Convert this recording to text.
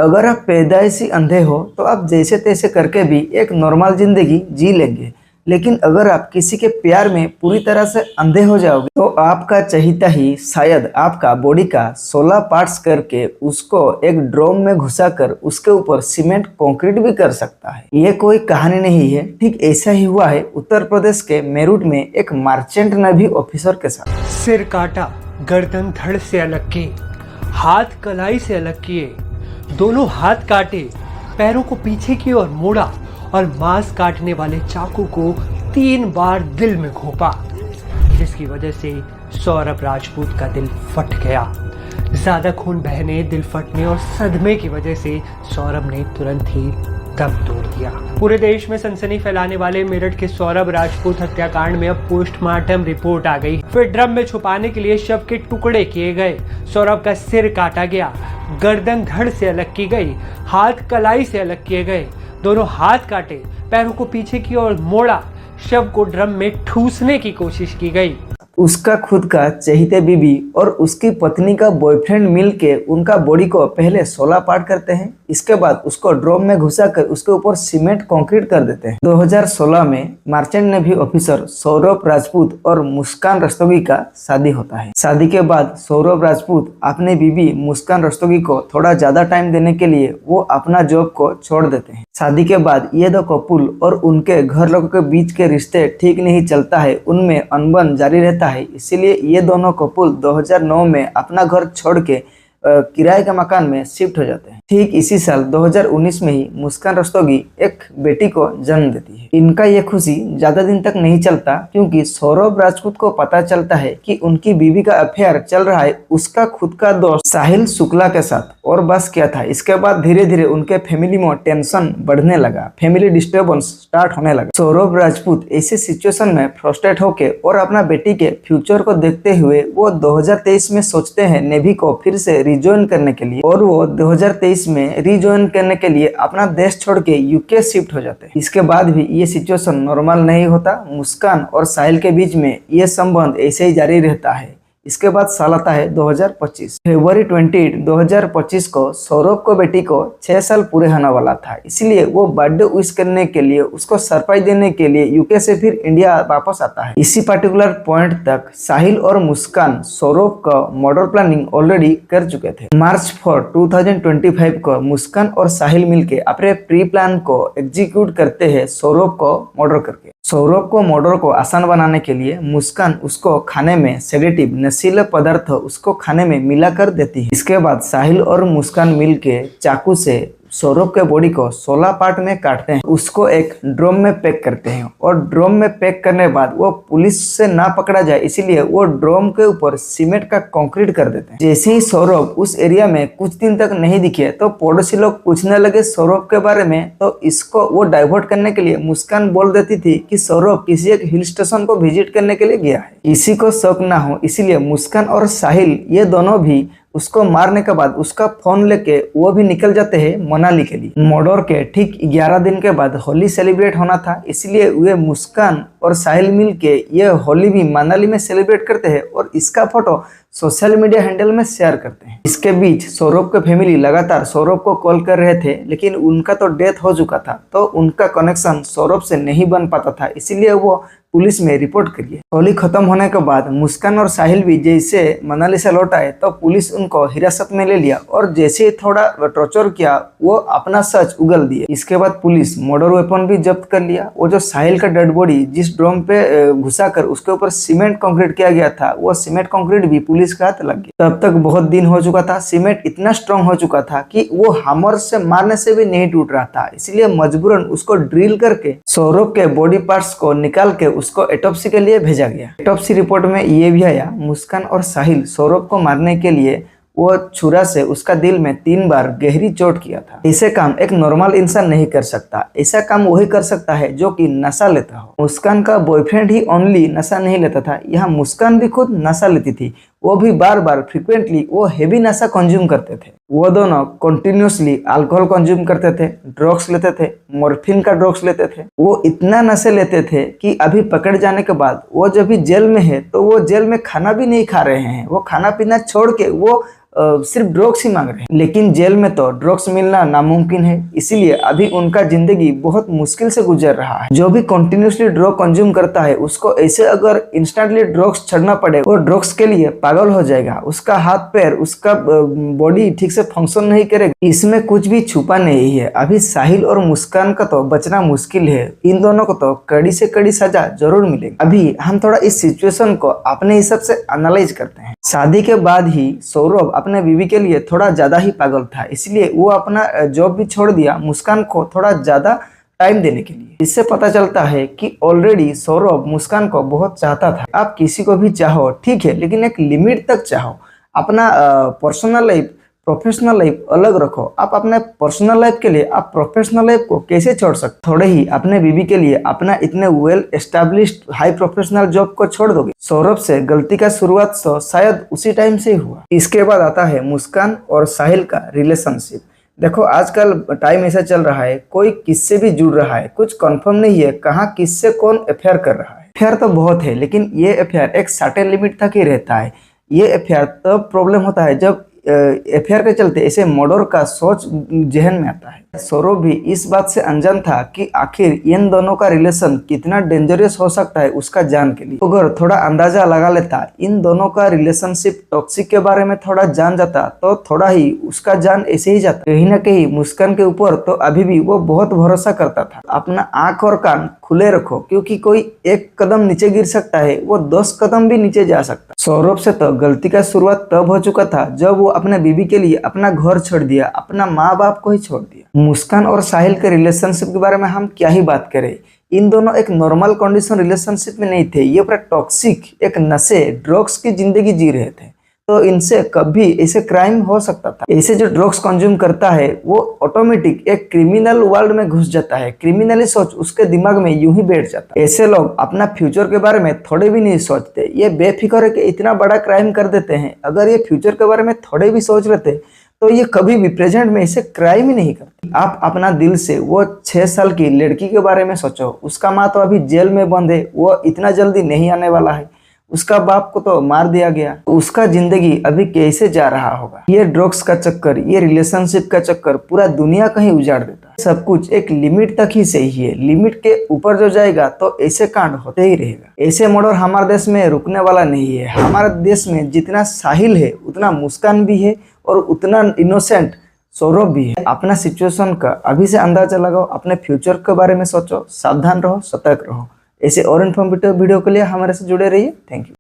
अगर आप पैदाइशी अंधे हो तो आप जैसे तैसे करके भी एक नॉर्मल जिंदगी जी लेंगे, लेकिन अगर आप किसी के प्यार में पूरी तरह से अंधे हो जाओगे तो आपका चहीता ही शायद आपका बॉडी का 16 पार्ट्स करके उसको एक ड्रम में घुसाकर उसके ऊपर सीमेंट कंक्रीट भी कर सकता है। ये कोई कहानी नहीं है, ठीक ऐसा ही हुआ है उत्तर प्रदेश के मेरठ में एक मर्चेंट नेवी ऑफिसर के साथ। सिर काटा, गर्दन धड़ से अलग की, हाथ कलाई से अलग किए, दोनों हाथ काटे, पैरों को पीछे की ओर मोड़ा और मांस काटने वाले चाकू को 3 बार दिल में घोंपा, जिसकी वजह से सौरभ राजपूत का दिल फट गया। ज्यादा खून बहने, दिल फटने और सदमे की वजह से सौरभ ने तुरंत ही दम तोड़ दिया। पूरे देश में सनसनी फैलाने वाले मेरठ के सौरभ राजपूत हत्याकांड में अब पोस्टमार्टम रिपोर्ट आ गई। फिर ड्रम में छुपाने के लिए शव के टुकड़े किए गए। सौरभ का सिर काटा गया, गर्दन धड़ से अलग की गई, हाथ कलाई से अलग किए गए, दोनों हाथ काटे, पैरों को पीछे की ओर मोड़ा, शव को ड्रम में ठूसने की कोशिश की गई। उसका खुद का चहीते बीबी और उसकी पत्नी का बॉयफ्रेंड मिलके उनका बॉडी को पहले 16 पार्ट करते हैं, इसके बाद उसको ड्रम में घुसाकर उसके ऊपर सीमेंट कंक्रीट कर देते हैं। 2016 में merchant navy officer Saurabh Rajput और मुस्कान रस्तोगी का शादी होता है। शादी के बाद सौरभ राजपूत अपनी बीबी मुस्कान रस्तोगी को थोड़ा ज्यादा टाइम देने के लिए वो अपना जॉब को छोड़ देते हैं। शादी के बाद ये दो कपल और उनके घर लोगों के बीच के रिश्ते ठीक नहीं चलता है, उनमें अनबन जारी रहता है। इसीलिए ये दोनों कपल 2009 में अपना घर छोड़ के किराए के मकान में शिफ्ट हो जाते हैं। ठीक इसी साल 2019 में ही मुस्कान रस्तोगी एक बेटी को जन्म देती है। इनका ये खुशी ज्यादा दिन तक नहीं चलता, क्योंकि सौरभ राजपूत को पता चलता है कि उनकी बीवी का अफेयर चल रहा है उसका खुद का दोस्त साहिल शुक्ला के साथ। और बस क्या था, इसके बाद धीरे धीरे उनके फैमिली में टेंशन बढ़ने लगा, फैमिली डिस्टर्बेंस स्टार्ट होने लगा। सौरभ राजपूत ऐसे सिचुएशन में फ्रस्ट्रेट होके और अपना बेटी के फ्यूचर को देखते हुए वो 2023 में सोचते हैं नेवी को फिर से रिजॉइन करने के लिए, और वो 2023 में रिजॉइन करने के लिए अपना देश छोड़ के यूके शिफ्ट हो जाते हैं। इसके बाद भी ये सिचुएशन नॉर्मल नहीं होता, मुस्कान और साहिल के बीच में ये संबंध ऐसे ही जारी रहता है। इसके बाद साल आता है 2025। फरवरी 28, 2025 को सौरभ को बेटी को 6 साल पूरे होने वाला था, इसलिए वो बर्थडे विश करने के लिए, उसको सरप्राइज देने के लिए यूके से फिर इंडिया वापस आता है। इसी पर्टिकुलर पॉइंट तक साहिल और मुस्कान सौरभ का मर्डर प्लानिंग ऑलरेडी कर चुके थे। मार्च 4, 2025 को मुस्कान और साहिल मिलके अपने प्री प्लान को एग्जीक्यूट करते हैं सौरभ को मर्डर करके। सौरभ को मर्डर को आसान बनाने के लिए मुस्कान उसको खाने में सेडेटिव नशीले पदार्थ उसको खाने में मिला कर देती है। इसके बाद साहिल और मुस्कान मिलके चाकू से सौरभ के बॉडी को 16 पार्ट में काटते हैं, उसको एक ड्रम में पैक करते हैं, और ड्रम में पैक करने के बाद वो पुलिस से ना पकड़ा जाए इसलिए वो ड्रम के ऊपर सीमेंट का कंक्रीट कर देते हैं। जैसे ही सौरभ उस एरिया में कुछ दिन तक नहीं दिखे तो पड़ोसी लोग पूछने लगे सौरभ के बारे में, तो इसको वो डाइवर्ट करने के लिए मुस्कान बोल देती थी कि सौरभ किसी एक हिल स्टेशन को विजिट करने के लिए गया है। इसी को शक ना हो इसलिए मुस्कान और साहिल ये दोनों भी उसको मारने के बाद उसका फोन लेके वो भी निकल जाते हैं मनाली के लिए। मर्डर के ठीक 11 दिन के बाद होली सेलिब्रेट होना था, इसलिए वे मुस्कान और साहिल मिल के ये होली भी मनाली में सेलिब्रेट करते हैं और इसका फोटो सोशल मीडिया हैंडल में शेयर करते हैं। इसके बीच सौरभ के फैमिली लगातार सौरभ को कॉल कर रहे थे, लेकिन उनका तो डेथ हो चुका था, तो उनका कनेक्शन सौरभ से नहीं बन पाता था, इसीलिए वो पुलिस में रिपोर्ट करिए। होली खत्म होने के बाद मुस्कान और साहिल भी जैसे मनाली से लौट आए तो पुलिस उनको हिरासत में ले लिया, और जैसे ही थोड़ा टॉर्चर किया वो अपना सच उगल दिए। इसके बाद पुलिस मर्डर वेपन भी जब्त कर लिया। वो जो साहिल का डेड बॉडी जिस ड्रम पे घुसाकर उसके ऊपर सीमेंट कंक्रीट किया गया था, वो सीमेंट कंक्रीट भी पुलिस का हाथ लग गया। तब तक बहुत दिन हो चुका था, सीमेंट इतना स्ट्रॉन्ग हो चुका था कि वो हैमर से मारने से भी नहीं टूट रहा था, इसलिए मजबूरन उसको ड्रिल करके सौरभ के बॉडी पार्ट्स को निकाल के उसको ऑटोप्सी के लिए भेजा गया। ऑटोप्सी रिपोर्ट में ये भी आया मुस्कान और साहिल सौरभ को मारने के लिए वो छुरा से उसका दिल में 3 बार गहरी चोट किया था। ऐसे काम एक नॉर्मल इंसान नहीं कर सकता, ऐसा काम वही कर सकता है जो कि नशा लेता हो। मुस्कान का बॉयफ्रेंड ही ओनली नशा नहीं लेता था, यहाँ मुस्कान भी खुद नशा लेती थी, वो भी बार बार फ्रिक्वेंटली वो हेवी नशा कंज्यूम करते थे। वो दोनों कंटिन्यूसली अल्कोहल कंज्यूम करते थे, ड्रग्स लेते थे, मॉर्फिन का ड्रग्स लेते थे। वो इतना नशे लेते थे कि अभी पकड़ जाने के बाद वो जब भी जेल में है तो वो जेल में खाना भी नहीं खा रहे हैं, वो खाना पीना छोड़ के वो सिर्फ ड्रग्स ही मांग रहे हैं, लेकिन जेल में तो ड्रग्स मिलना नामुमकिन है। इसीलिए अभी उनका जिंदगी बहुत मुश्किल से गुजर रहा है। जो भी कंटिन्यूसली ड्रग कंज्यूम करता है उसको ऐसे अगर इंस्टेंटली ड्रग्स छोड़ना पड़े, वो ड्रग्स के लिए पागल हो जाएगा। उसका हाथ पैर, उसका बॉडी ठीक से फंक्शन नहीं करेगा। इसमें कुछ भी छुपा नहीं है। अभी साहिल और मुस्कान का तो बचना मुश्किल है। इन दोनों को तो कड़ी से कड़ी सजा जरूर मिलेगी। अभी हम थोड़ा इस सिचुएशन को अपने हिसाब से एनालाइज करते हैं। शादी के बाद ही सौरभ अपने बीवी के लिए थोड़ा ज्यादा ही पागल था, इसलिए वो अपना जॉब भी छोड़ दिया मुस्कान को थोड़ा ज्यादा टाइम देने के लिए। इससे पता चलता है कि ऑलरेडी सौरभ मुस्कान को बहुत चाहता था। आप किसी को भी चाहो ठीक है, लेकिन एक लिमिट तक चाहो। अपना पर्सनल लाइफ प्रोफेशनल लाइफ अलग रखो। आप अपने पर्सनल लाइफ के लिए आप प्रोफेशनल लाइफ को कैसे छोड़ सकते? थोड़े ही अपने बीवी के लिए अपना इतने well established high professional job को छोड़ दोगे? सौरभ से गलती का शुरुआत तो शायद उसी टाइम से ही हुआ। इसके बाद आता है मुस्कान और साहिल का रिलेशनशिप। देखो आजकल टाइम ऐसा चल रहा है, कोई किससे भी जुड़ रहा है, कुछ कंफर्म नहीं है कहाँ किससे कौन अफेयर कर रहा है। अफेयर तो बहुत है, लेकिन ये अफेयर एक सर्टेन लिमिट तक ही रहता है। ये अफेयर तब प्रॉब्लम होता है जब अफेयर के चलते ऐसे मर्डर का सोच जहन में आता है। सौरभ भी इस बात से अनजान था कि आखिर इन दोनों का रिलेशन कितना डेंजरस हो सकता है उसका जान के लिए। अगर थोड़ा अंदाजा लगा लेता, इन दोनों का रिलेशनशिप टॉक्सिक के बारे में थोड़ा जान जाता, तो थोड़ा ही उसका जान ऐसे ही जाता। कहीं ना कहीं मुस्कान के ऊपर तो अभी भी वो बहुत भरोसा करता था। अपना आंख और कान खुले रखो, क्योंकि कोई एक कदम नीचे गिर सकता है, वो 10 कदम भी नीचे जा सकता। सौरभ से तो गलती का शुरुआत तब हो चुका था जब वो अपने बीवी के लिए अपना घर छोड़ दिया, अपना माँ बाप को ही छोड़ दिया। मुस्कान और साहिल के रिलेशनशिप के बारे में हम क्या ही बात करें। इन दोनों एक नॉर्मल कंडीशन रिलेशनशिप में नहीं थे। ये पूरा टॉक्सिक एक नशे ड्रग्स की जिंदगी जी रहे थे। तो इनसे कभी ऐसे क्राइम हो सकता था। ऐसे जो ड्रग्स कंज्यूम करता है वो ऑटोमेटिक एक क्रिमिनल वर्ल्ड में घुस जाता है। क्रिमिनली सोच उसके दिमाग में यूं ही बैठ जाता है। ऐसे लोग अपना फ्यूचर के बारे में थोड़े भी नहीं सोचते। ये बेफिक्र है कि इतना बड़ा क्राइम कर देते हैं। अगर ये फ्यूचर के बारे में थोड़े भी सोच लेते तो ये कभी भी प्रेजेंट में ऐसे क्राइम ही नहीं करते। आप अपना दिल से वो 6 साल की लड़की के बारे में सोचो। उसका माँ तो अभी जेल में बंद है, वो इतना जल्दी नहीं आने वाला है। उसका बाप को तो मार दिया गया। उसका जिंदगी अभी कैसे जा रहा होगा? ये ड्रग्स का चक्कर, ये रिलेशनशिप का चक्कर पूरा दुनिया का ही उजाड़ देता है। सब कुछ एक लिमिट तक ही सही है। लिमिट के ऊपर जो जाएगा तो ऐसे कांड होते ही रहेगा। ऐसे मर्डर हमारे देश में रुकने वाला नहीं है। हमारे देश में जितना साहिल है उतना मुस्कान भी है और उतना इनोसेंट सौरभ भी है। अपना सिचुएशन का अभी से अंदाजा लगाओ। अपने फ्यूचर के बारे में सोचो। सावधान रहो, सतर्क रहो। ऐसे और इन्फॉर्मेटिव वीडियो के लिए हमारे से जुड़े रहिए। Thank you.